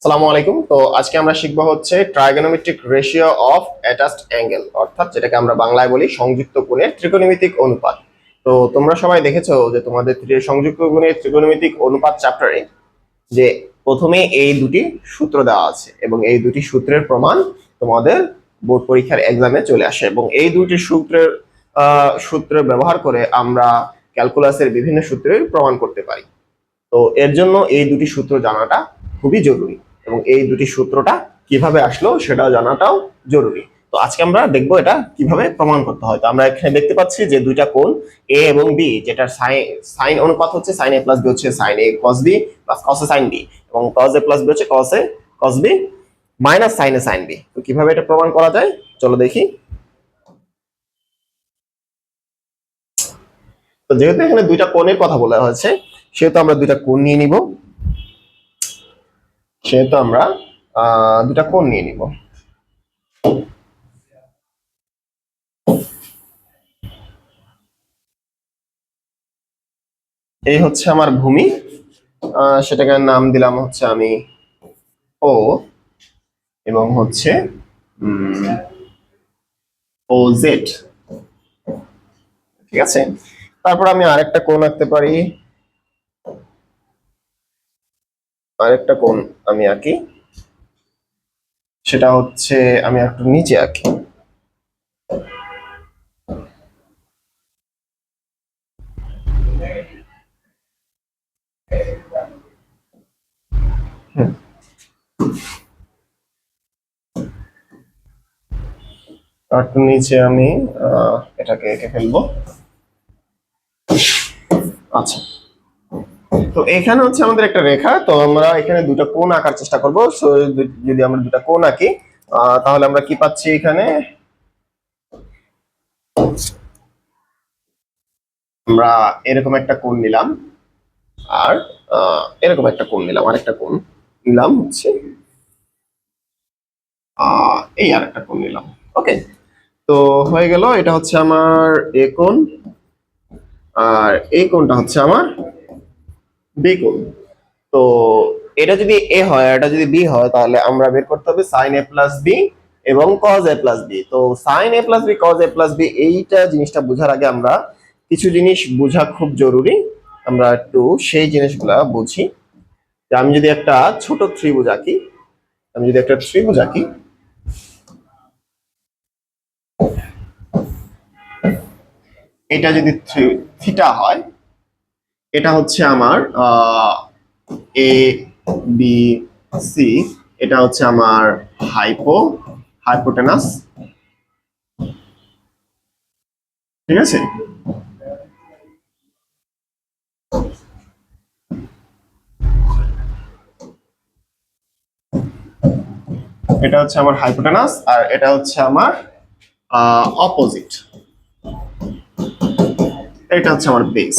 আসসালামু আলাইকুম। তো আজকে আমরা শিখবো হচ্ছে trigonometric ratio of attached angle, অর্থাৎ যেটাকে আমরা বাংলায় বলি সংযুক্ত কোণের ত্রিকোণমিতিক অনুপাত। তো তোমরা সবাই দেখেছো যে তোমাদের সংযুক্ত কোণের ত্রিকোণমিতিক অনুপাত চ্যাপ্টারে যে প্রথমে এই দুটি সূত্র দেওয়া আছে এবং এই দুটি সূত্রের প্রমাণ তোমাদের বোর্ড পরীক্ষার এক্সামে চলে আসে এবং এই দুটি সূত্র ব্যবহার করে আমরা ক্যালকুলাসের বিভিন্ন সূত্রের প্রমাণ করতে পারি। তো এর জন্য এই দুটি সূত্র জানাটা খুবই জরুরি এবং এই দুটি সূত্রটা কিভাবে আসলো সেটা জানাটাও জরুরি। তো আজকে আমরা দেখবো এটা কিভাবে প্রমাণ করতে হয়। তো আমরা এখানে দেখতে পাচ্ছি যে দুইটা কোণ এ এবং বি, যেটার সাইন অনুপাত হচ্ছে সাইন এ প্লাস বি হচ্ছে sign A cos B plus cos A sine B, এবং কস এ প্লাস বি হচ্ছে কস বি মাইনাস সাইন এ সাইন বি। তো কিভাবে এটা প্রমাণ করা যায় চলো দেখি। তো যেহেতু এখানে দুইটা কোণের কথা বলা হয়েছে সেহেতু আমরা দুইটা কোণ নিয়ে নিব। সেহেতু আমরা দুটা কোণ নিয়ে নিব। এই হচ্ছে আমার ভূমি, সেটাকে নাম দিলাম হচ্ছে আমি ও, এবং হচ্ছে ও জেড। ঠিক আছে, তারপর আমি আরেকটা কোণ আঁকতে পারি। আরেকটা কোণ আমি আঁকি, সেটা হচ্ছে আমি একটু নিচে আঁকি। একটু নিচে আমি এটাকে এঁকে ফেলবো। আচ্ছা, তো এখানে হচ্ছে আমাদের একটা রেখা। তো আমরা এখানে দুটো কোণ আঁকার চেষ্টা করবো। যদি আমরা দুটো কোণ আঁকি তাহলে আমরা কি পাচ্ছি এখানে, আমরা এরকম একটা কোণ নিলাম আর এরকম একটা কোণ নিলাম, আরেকটা কোণ নিলাম হচ্ছে এই আরেকটা কোণ নিলাম। ওকে, তো হয়ে গেল। এটা হচ্ছে আমার এ কোণ আর এই কোণটা হচ্ছে আমার বি কোণ। তো এটা যদি এ হয় এটা যদি বি হয় তাহলে আমরা বের করতে হবে সাইন এ প্লাস বি এবং কজ এ প্লাস বি। তো sine A plus B cos A plus B এইটা জিনিসটা বোঝার আগে আমরা কিছু জিনিস বোঝা খুব জরুরি। আমরা একটু সেই জিনিসগুলা বুঝি। যে আমি যদি একটা ছোট ত্রিভুজ আঁকি, আমি যদি একটা ত্রিভুজ আঁকি, এটা যদি থিটা হয়, এটা হচ্ছে আমার এ বি সি, এটা হচ্ছে আমার হাইপোটেনাস। ঠিক আছে, এটা হচ্ছে আমার হাইপোটেনাস আর এটা হচ্ছে আমার অপোজিট, এটা হচ্ছে আমার বেস।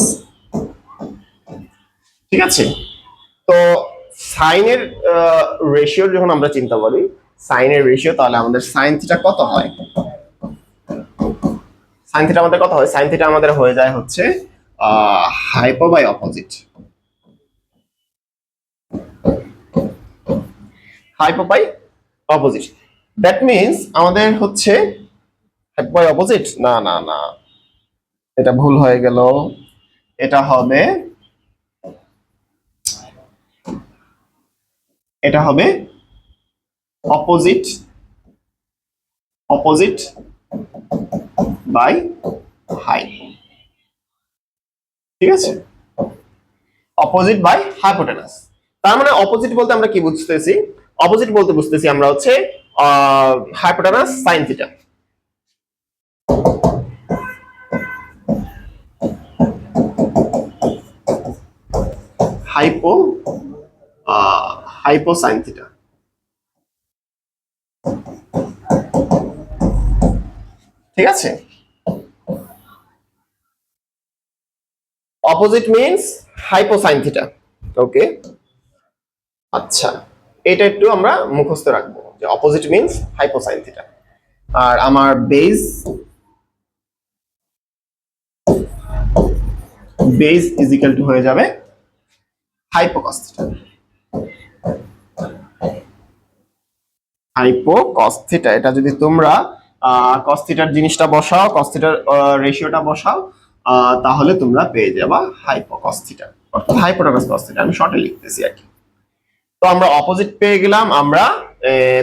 ঠিক আছে, তো সাইনের রেশিও যখন আমরা চিন্তা করি, সাইনের রেশিও, তাহলে আমাদের সাইন থিটা কত হয়? সাইন থিটা আমাদের কত হয়? সাইন থিটা আমাদের হয়ে যায় হচ্ছে hypo by opposite. Hypo by opposite, that means আমাদের হচ্ছে হাইপো বাই অপোজিট, না না না, এটা ভুল হয়ে গেল। এটা হবে, এটা হবে অপোজিট, অপোজিট বাই হাই। ঠিক আছে, অপোজিট বাই হাইপোটেনাস। তার মানে অপোজিট বলতে আমরা কি বুঝতেছি? অপোজিট বলতে বুঝতেছি আমরা হচ্ছে hypotenuse sine theta. Hypo hypo sine theta. ঠিক আছে, opposite means hypo sine theta. Okay, আচ্ছা, এটা একটু আমরা মুখস্থ রাখবো যে opposite means hypo sine theta. আর আমার বেস ইজ ইকুয়াল টু হয়ে যাবে hypo cos theta. Hypo cos theta, এটা যদি তোমরা কস থিটার জিনিসটা বসাও, কস থিটার রেশিওটা বসাও, তাহলে তোমরা পেয়ে যাবা হাইপো কস থিটা, অর্থাৎ হাইপোটেনাস কস থিটা। আমি শর্টে লিখতেছি আর কি। তো আমরা অপোজিট পেয়ে গেলাম, আমরা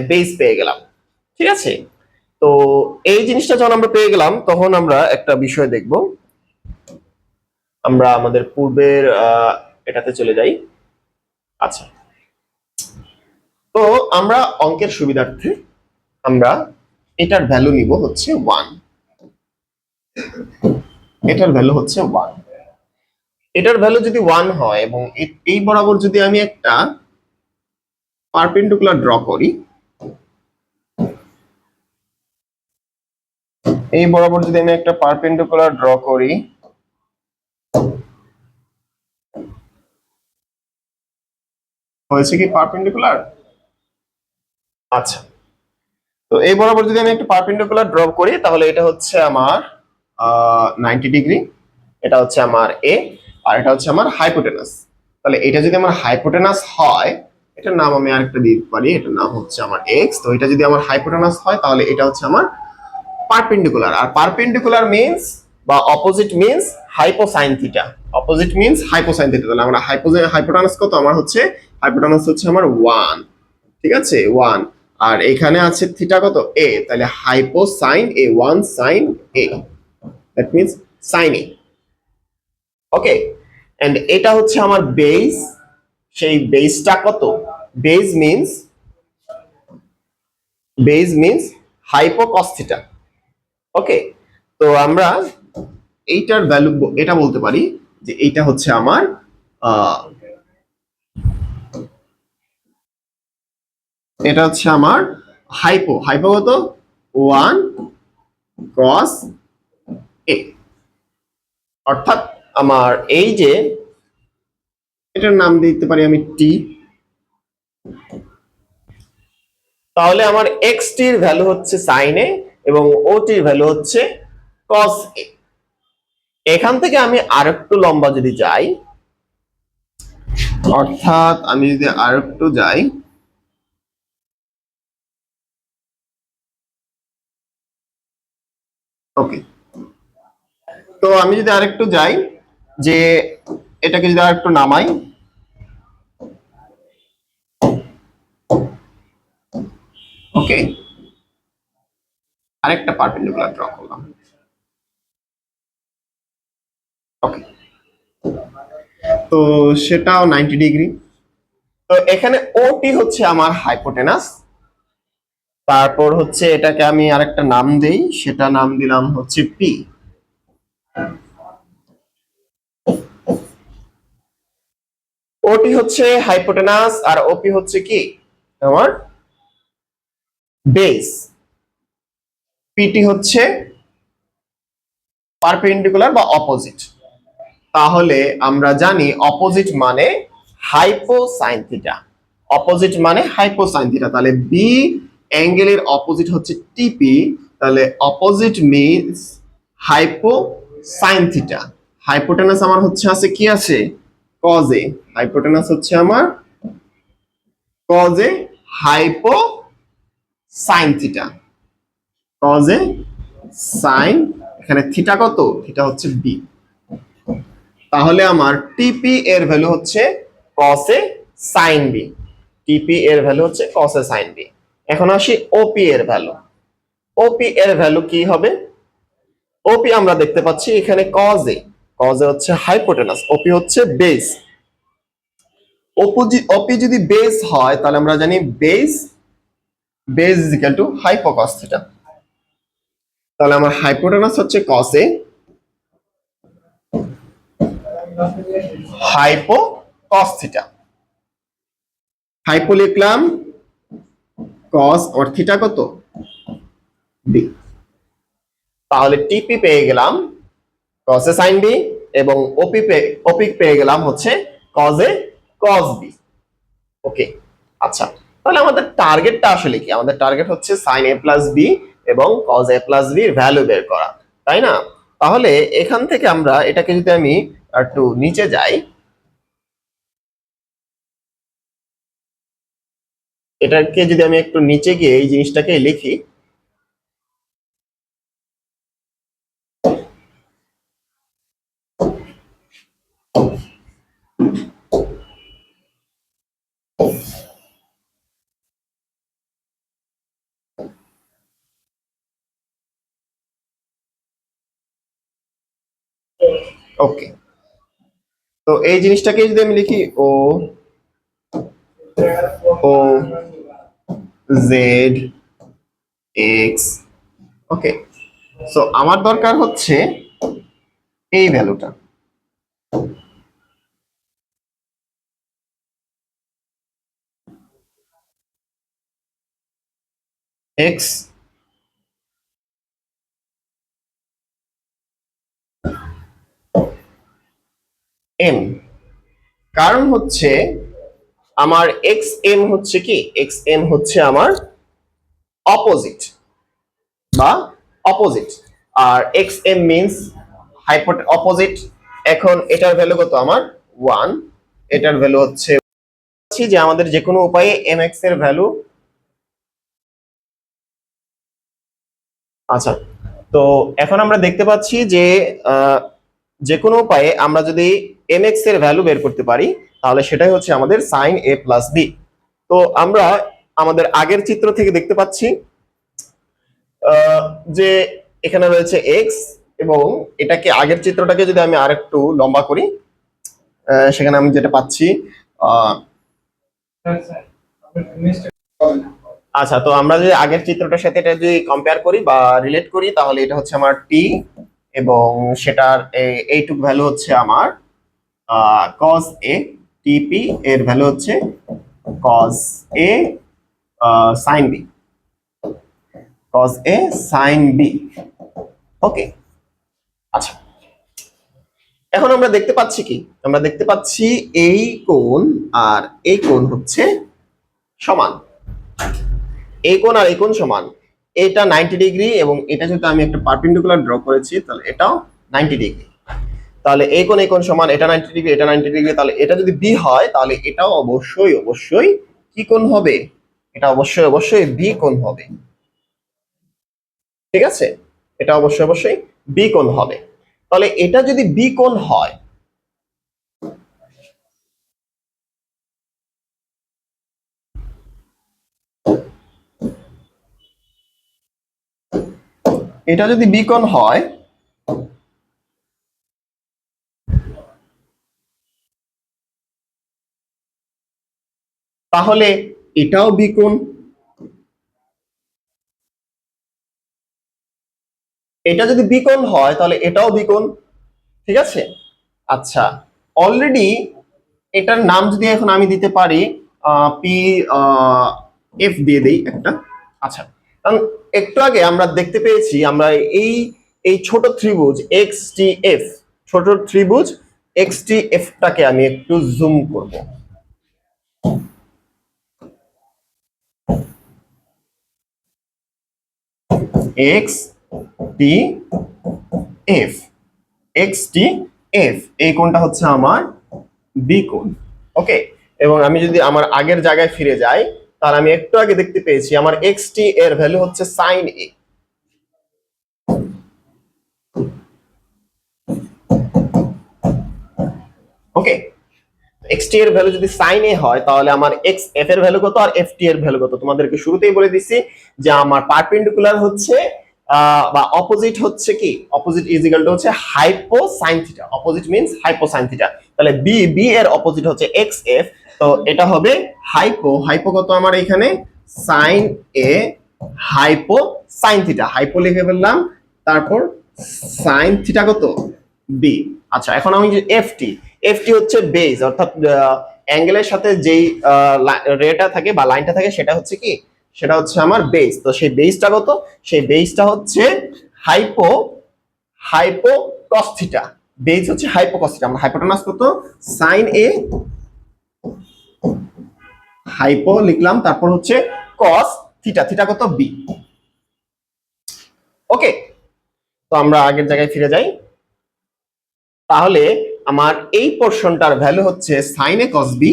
বেস পেয়ে গেলাম, ঠিক আছে। তো এই জিনিসটা যখন আমরা পেয়ে গেলাম, তখন আমরা একটা বিষয় দেখব। আমরা আমাদের পূর্বের এটাতে চলে যাই। আচ্ছা, তো আমরা অঙ্কের সুবিধার্থে আমরা এটার ভ্যালু নিব হচ্ছে 1, এটার ভ্যালু হচ্ছে 1। এটার ভ্যালু যদি 1 হয় এবং এই বরাবর যদি আমি একটা পারপেন্ডিকুলার ড্র করি, এই বরাবর যদি আমি একটা পারপেন্ডিকুলার ড্র করি, হয়েছে কি পারপেন্ডিকুলার? আচ্ছা, তো এই বরাবর যদি আমি একটা পারপেন্ডিকুলার ড্র করি, তাহলে এটা হচ্ছে আমার 90 ডিগ্রি, এটা হচ্ছে আমার এ, আর এটা হচ্ছে আমার হাইপোটেনাস। তাহলে এটা যদি আমার হাইপোটেনাস হয়, এটার নাম আমি আরেকটা দিতে পারি, এটার নাম হচ্ছে আমার এক্স। তো এটা যদি আমার হাইপোটেনাস হয়, তাহলে এটা হচ্ছে আমার পারপেন্ডিকুলার। আর পারপেন্ডিকুলার মিন্স বা opposite means hypo sine theta, opposite means hypo sine theta. তাহলে আমরা হাইপোটেনাস কত আমার হচ্ছে, হাইপোটেনাস হচ্ছে আমার 1, ঠিক আছে 1। আর এখানে আছে থিটা কত এ, তাহলে hypo sine A, 1 sine A, that means sine A. Okay, and এটা হচ্ছে আমার বেস। সেই বেসটা কত, base means hypo cos theta. Okay, তো আমরা এইটার ভ্যালু এটা বলতে পারি যে এইটা হচ্ছে আমার এটা হচ্ছে আমার হাইপো, হাইপো কত 1 cos a, অর্থাৎ আমার এই যে এটার নাম দিতে পারি আমি টি। তাহলে আমার এক্স টির ভ্যালু হচ্ছে সাইন এ এবং ও টির ভ্যালু হচ্ছে cos a। এখান থেকে আমি আরেকটু লম্বা যদি যাই, অর্থাৎ আমি যদি আরেকটু যাই, ওকে, তো আমি যদি আরেকটু যাই, যে এটাকে যদি আরেকটু নামাই, ওকে, আরেকটা পারপেন্ডিকুলার ড্র করলাম, ওকে, তো সেটাও 90 ডিগ্রি। তো এখানে ওটি হচ্ছে আমার হাইপোটেনাস। তারপর হচ্ছে এটাকে আমি আরেকটা নাম দেই, সেটা নাম দিলাম হচ্ছে পি। ওটি হচ্ছে হাইপোটেনাস আর ওপি হচ্ছে কি আমার বেস, পিটি হচ্ছে পারপেন্ডিকুলার বা অপোজিট। তাহলে আমরা জানি অপোজিট মানে হাইপোসাইন থিটা, অপোজিট মানে হাইপোসাইন থিটা। তাহলে বি অ্যাঙ্গেলের অপোজিট হচ্ছে টিপি, তাহলে opposite means hypo sine theta. Hypotenuse আমার হচ্ছে আছে কি আছে কজ এ, হাইপোটেনাস হচ্ছে আমার cos A hypo sine theta, cos A sine, এখানে থিটা কত, থিটা হচ্ছে বি। তাহলে আমার টিপি এর ভ্যালু হচ্ছে cos এ sin b, টিপি এর ভ্যালু হচ্ছে cos এ sin b। এখন আসি ওপি এর ভ্যালু, ওপি এর ভ্যালু কি হবে? ওপি আমরা দেখতে পাচ্ছি এখানে cos এ হচ্ছে হাইপোটেনাস, ওপি হচ্ছে বেস। ওপি যদি বেস হয়, তাহলে আমরা জানি base is equal to hypo cos theta. তাহলে আমার হাইপোটেনাস হচ্ছে cos A, hypo cos theta, hypo লিখলাম, cos আর থিটা কত বি। তাহলে টিপি পেয়ে গেলাম cos এ sin b এবং ওপি পেয়ে গেলাম হচ্ছে cos এ cos b। ওকে, আচ্ছা, তাহলে আমাদের টার্গেটটা আসলে কি? আমাদের টার্গেট হচ্ছে sin a প্লাস b এবং cos a প্লাস b এর ভ্যালু বের করা, তাই না? তাহলে এখান থেকে আমরা এটাকে যদি আমি একটু নিচে যাই, এটাকে যদি আমি একটু নিচে গিয়ে এই জিনিসটাকে লিখি, ওকে। তো এই জিনিসটাকে যদি আমি লিখি ও ও জেড এক্স, ওকে। সো আমার দরকার হচ্ছে এই ভ্যালুটা, এক্স এম। কারণ হচ্ছে আমার এক্স এম হচ্ছে কি, এক্স এম হচ্ছে আমার অপোজিট বা অপোজিট, আর এক্স এম মিনস অপোজিট। এখন এটার ভ্যালু কত আমার 1, এটার ভ্যালু হচ্ছে যে আমাদের যে কোনো উপায়ে এম এক্স এর ভ্যালু, আচ্ছা। তো এখন আমরা দেখতে পাচ্ছি যে যে কোনো উপায়ে আমরা যদি এম এক্স এর ভ্যালু বের করতে পারি তাহলে সেটাই হচ্ছে আমাদের সাইন এ প্লাস বি। তো আমরা আমাদের আগের চিত্র থেকে দেখতে পাচ্ছি যে এখানে রয়েছে এক্স, এবং এটাকে আগের চিত্রটাকে যদি আমি আরেকটু লম্বা করি, সেখানে আমি যেটা পাচ্ছি, আহ, আচ্ছা, তো আমরা যদি আগের চিত্রটার সাথে এটা যদি কম্পেয়ার করি বা রিলেট করি তাহলে এটা হচ্ছে আমার টি, এবং সেটার এইটুক ভ্যালু হচ্ছে আমার কস এ, টিপি এর ভ্যালু হচ্ছে কস A sine B, cos A sine B. ওকে, আচ্ছা। এখন আমরা দেখতে পাচ্ছি কি, আমরা দেখতে পাচ্ছি এই কোণ আর এই কোণ হচ্ছে সমান, এই কোণ আর এই কোণ সমান। এটা 90 ডিগ্রি, এবং এটা যদি আমি একটা পারপেন্ডিকুলার ড্র করেছি তাহলে এটাও 90 ডিগ্রি। তাহলে এই কোণ সমান, এটা 90 ডিগ্রি, এটা 90 ডিগ্রি, তাহলে এটা যদি বি হয় তাহলে এটাও অবশ্যই অবশ্যই কি কোণ হবে, এটা অবশ্যই অবশ্যই বি কোণ হবে। ঠিক আছে, এটা অবশ্যই অবশ্যই বি কোণ হবে। তাহলে এটা যদি বি কোণ হয়, এটা যদি বি কোণ হয় তাহলে এটাও বি কোণ, এটা যদি বি কোণ হয় তাহলে এটাও বি কোণ। ঠিক আছে, আচ্ছা। অলরেডি এটার নাম যদি এখন আমি দিতে পারি পি এফ দিয়ে দেই একটা। আচ্ছা, কারণ একটু আগে আমরা দেখতে পেয়েছি, আমরা এই এই ছোট ত্রিভুজ এক্স টি এফ, ছোট ত্রিভুজ এক্স টি এফটাকে আমি একটু জুম করব। X T F, x T F, এই কোণটা হচ্ছে আমার বি কোণ। ওকে, এবং আমি যদি আমার আগের জায়গায় ফিরে যাই তাহলে আমি একটু আগে দেখতে পেয়েছি আমার এক্স টি এর ভ্যালু হচ্ছে সাইন এ। ওকে, এক্স টি এর ভ্যালু যদি সাইন এ হয় তাহলে আমার এক্স এফ এর ভ্যালু কত আর এফ টি এর ভ্যালু কত, তোমাদেরকে শুরুতেই বলে দিছি যে আমার পারপেন্ডিকুলার হচ্ছে বা অপোজিট হচ্ছে কি, অপোজিট ইজ ইকুয়াল টু হচ্ছে hypo sine theta, opposite means hypo sine theta. তাহলে বি, বি এর অপোজিট হচ্ছে এক্স এফ, তো এটা হবে হাইপো, হাইপো কত আমার এখানে সাইন এ, হাইপো সাইন থিটা, হাইপো লিখে ফেললাম, তারপর সাইন থিটা কত বি। আচ্ছা, এখন আমি যে এফ টি, এফ টি হচ্ছে বেজ, অর্থাৎ অ্যাঙ্গেলের সাথে যেই রেটা থাকে বা লাইনটা থাকে সেটা হচ্ছে কি, সেটা হচ্ছে আমার বেস। তো সেই বেসটা কত, সেই বেসটা হচ্ছে hypo, hypo cos theta, base হচ্ছে হাইপো কস থিটা। আমরা হাইপোটেনাস কত সাইন এ, হাইপো লিখলাম, তারপর হচ্ছে কস থিটা, থিটা কত বি। ওকে, তো আমরা আগের জায়গায় ফিরে যাই। তাহলে আমার এই পোরশনটার ভ্যালু হচ্ছে সাইন এ কস বি,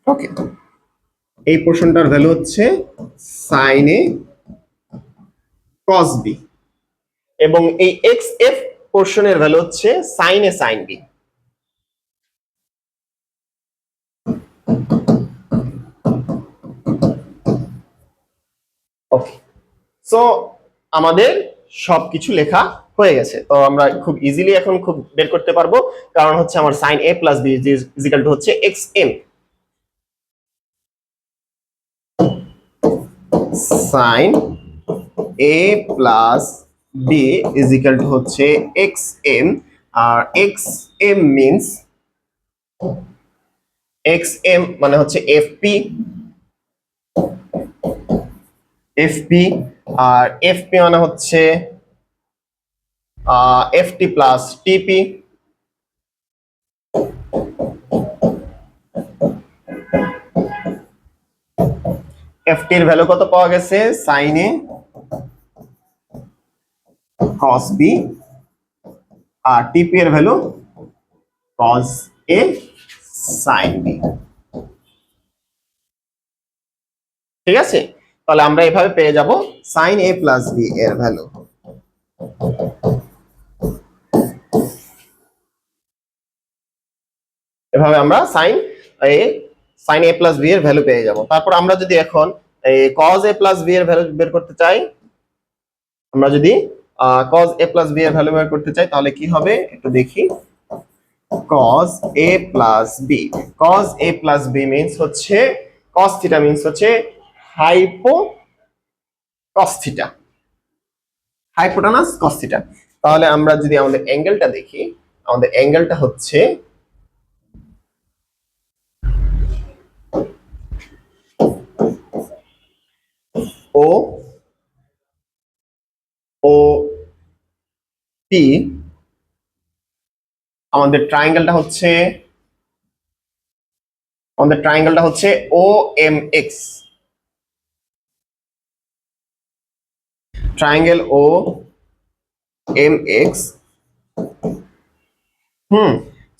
ওকে, এই পোর্শনটার ভ্যালু হচ্ছে সাইন এ কস বি, এবং এই এক্স এফ পোর্শনের ভ্যালু হচ্ছে সাইন এ সাইন বি। ওকে, সো আমাদের সবকিছু লেখা হয়ে গেছে। তো আমরা খুব ইজিলি এখন খুব বের করতে পারবো, কারণ হচ্ছে আমার sine A plus B is equal to হচ্ছে X M. Sine A plus B is equal to হচ্ছে এক্স এম, আর X M means X M মানে হচ্ছে এফপি, এফপি, আর এফপি মানে হচ্ছে এফটি প্লাস টিপি। এফটির ভ্যালু কত পাওয়া গেছে? সাইন এ কস বি, আর টিপি এর value cos A sine B. ঠিক আছে, তাহলে আমরা এভাবে পেয়ে যাব সাইন এ প্লাস বি এর ভ্যালু। এভাবে আমরা সাইন এ প্লাস বি এর ভ্যালু পেয়ে যাব। তারপর আমরা যদি এখন এই কজ এ প্লাস বি এর ভ্যালু বের করতে চাই, আমরা যদি কজ এ প্লাস বি এর ভ্যালু বের করতে চাই, তাহলে কি হবে একটু দেখি। Cos A plus B, cos A plus B means হচ্ছে কস থিটা, মিন্স হচ্ছে hypo cos theta, hypotenuse cos theta. তাহলে আমরা যদি আমাদের অ্যাঙ্গেলটা দেখি, আমাদের অ্যাঙ্গেলটা হচ্ছে ও ও পি, আমাদের ট্রায়াঙ্গেলটা হচ্ছে ও এম এক্স, ট্রায়াঙ্গেল ও এম এক্স।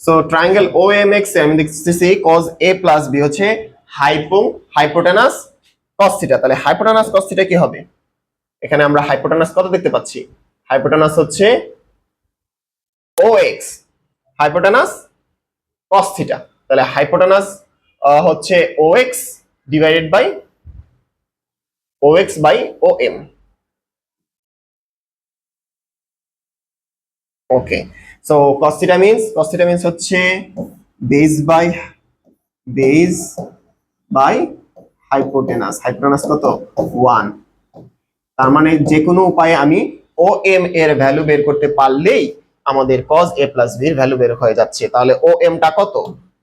সো ট্রায়াঙ্গেল ও এম এক্স আমি দেখতেছি cos a প্লাস বি হচ্ছে হাইপোটেনাস cos থিটা। তাহলে হাইপোটেনাস cos থিটা কি হবে? এখানে আমরা হাইপোটেনাস কত দেখতে পাচ্ছি? হাইপোটেনাস হচ্ছে O X, hypotenuse cos theta. তাহলে হাইপোটেনাস হচ্ছে O X divided by O X by O M. Okay, so cos theta means হচ্ছে বেস বাই হাইপোটেনাস কত? 1। তার মানে যে কোনো উপায়ে আমি ও এম এর ভ্যালু বের করতে পারলেই আমাদের cos a প্লাস b এর ভ্যালু বের হয়ে যাচ্ছে। তাহলে ও এম টা কত?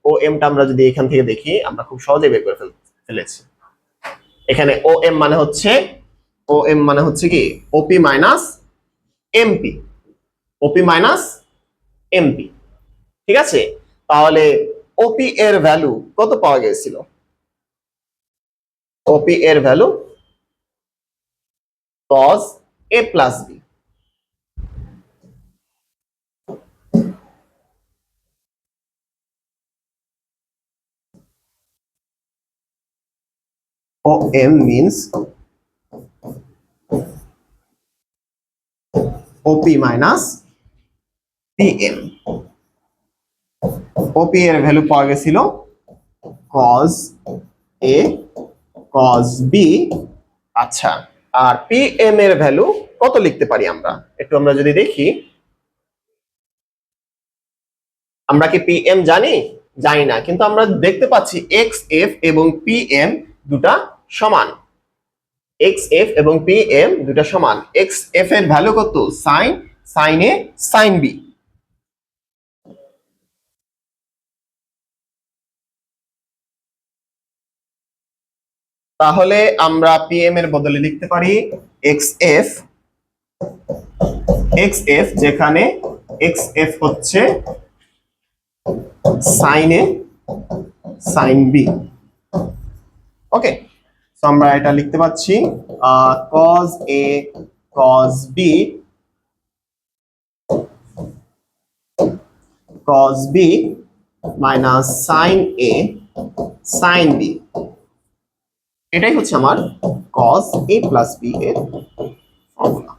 ও এম টা আমরা যদি এখান থেকে দেখি, আমরা খুব সহজে বের করে ফেলেছি। এখানে ও এম মানে হচ্ছে কি ওপি মাইনাস এমপি, ওপি মাইনাস এমপি। ঠিক আছে, তাহলে ওপি এর ভ্যালু কত পাওয়া গিয়েছিল? ওপি এর value cos a plus B. O M means OP minus PM. OP এর ভ্যালু পাওয়া গেছিল cos a cos b। আচ্ছা, আর পিএম এর ভ্যালু কত লিখতে পারি আমরা একটু আমরা যদি দেখি। আমরা কি পিএম জানি? জানি না, কিন্তু আমরা দেখতে পাচ্ছি এক্স এফ এবং পিএম দুটা সমান। এক্স এফ এবং পিএম দুটা সমান। এক্স এফ এর ভ্যালু কত? সাইন এ সাইন বি। তাহলে আমরা পিএম এর বদলে লিখতে পারি এক্স এফ, যেখানে এক্স এফ হচ্ছে সাইন এ সাইন বি। ওকে, তো আমরা এটা লিখতে পাচ্ছি cos a cos b cos b minus sin a sine B, এটাই হচ্ছে আমার cos a প্লাস বি এর ফর্মুলা।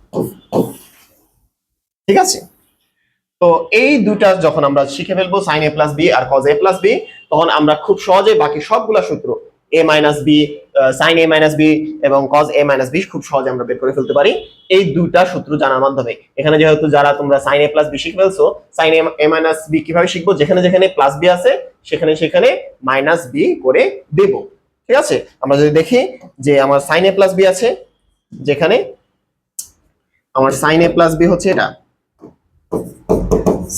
ঠিক আছে, তো এই দুটা যখন আমরা শিখে ফেলবো সাইন এ প্লাস বি আর cos a প্লাস বি, তখন আমরা খুব সহজে বাকি সবগুলা সূত্র a minus B, sine A minus B এবং cos a মাইনাস বি খুব সহজে আমরা বের করে ফেলতে পারি এই দুটা সূত্র জানার মাধ্যমে। এখানে যেহেতু যারা তোমরা সাইন এ প্লাস বি শিখে ফেলছো, সাইন এ মাইনাস বি কিভাবে শিখবো, যেখানে যেখানে প্লাস বি আছে সেখানে সেখানে মাইনাস বি করে দেব। ঠিক আছে, আমরা যদি দেখি যে আমার সাইন এ প্লাস বি আছে, যেখানে আমার সাইন এ প্লাস বি হচ্ছে এটা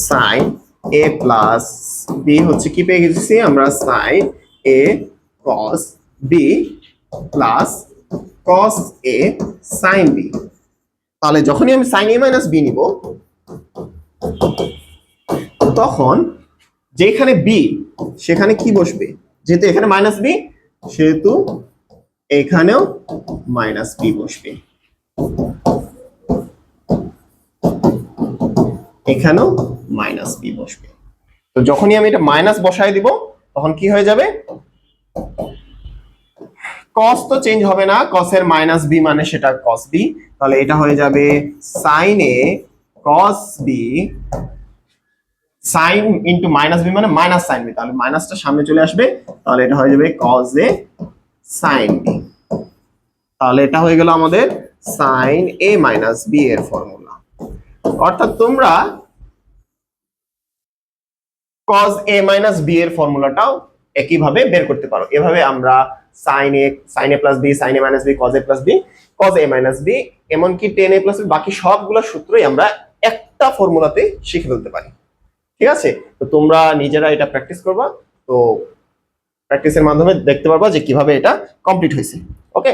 সাইন এ প্লাস বি হচ্ছে কি পেয়ে গেছি আমরা, sine A cos B plus cos A sine B. তাহলে যখনই আমি সাইন এ মাইনাস বি নিব, তখন যেখানে বি সেখানে কি বসবে, যেহেতু এখানে মাইনাস বি সেহেতু এখানেও মাইনাস বি বসবে, এখানেও মাইনাস বি বসবে। তো যখনই আমি এটা মাইনাস বসায় দিব তখন কি হয়ে যাবে, cos তো চেঞ্জ হবে না, cos এর মাইনাস বি মানে সেটা cos বি, তাহলে এটা হয়ে যাবে sin a cos b, sin into minus B মানে মাইনাস sin b, তাহলে মাইনাসটা সামনে চলে আসবে, তাহলে এটা হয়ে যাবে cos a sin b। তাহলে এটা হয়ে গেল আমাদের sin a মাইনাস b এর ফর্মুলা। অর্থাৎ তোমরা cos a মাইনাস b এর ফর্মুলাটাও একইভাবে বের করতে পারো। এভাবে আমরা sin a plus b, sin a minus b, cos a plus b, cos a minus b, এমনকি tan a প্লাস b, বাকি সবগুলো সূত্রই আমরা একটা ফর্মুলাতে শিখে ফেলতে পারি। ঠিক আছে, তো তোমরা নিজেরা এটা প্র্যাকটিস করবা, তো প্র্যাকটিসের মাধ্যমে দেখতে পারবা যে কিভাবে এটা কমপ্লিট হয়েছে। ওকে।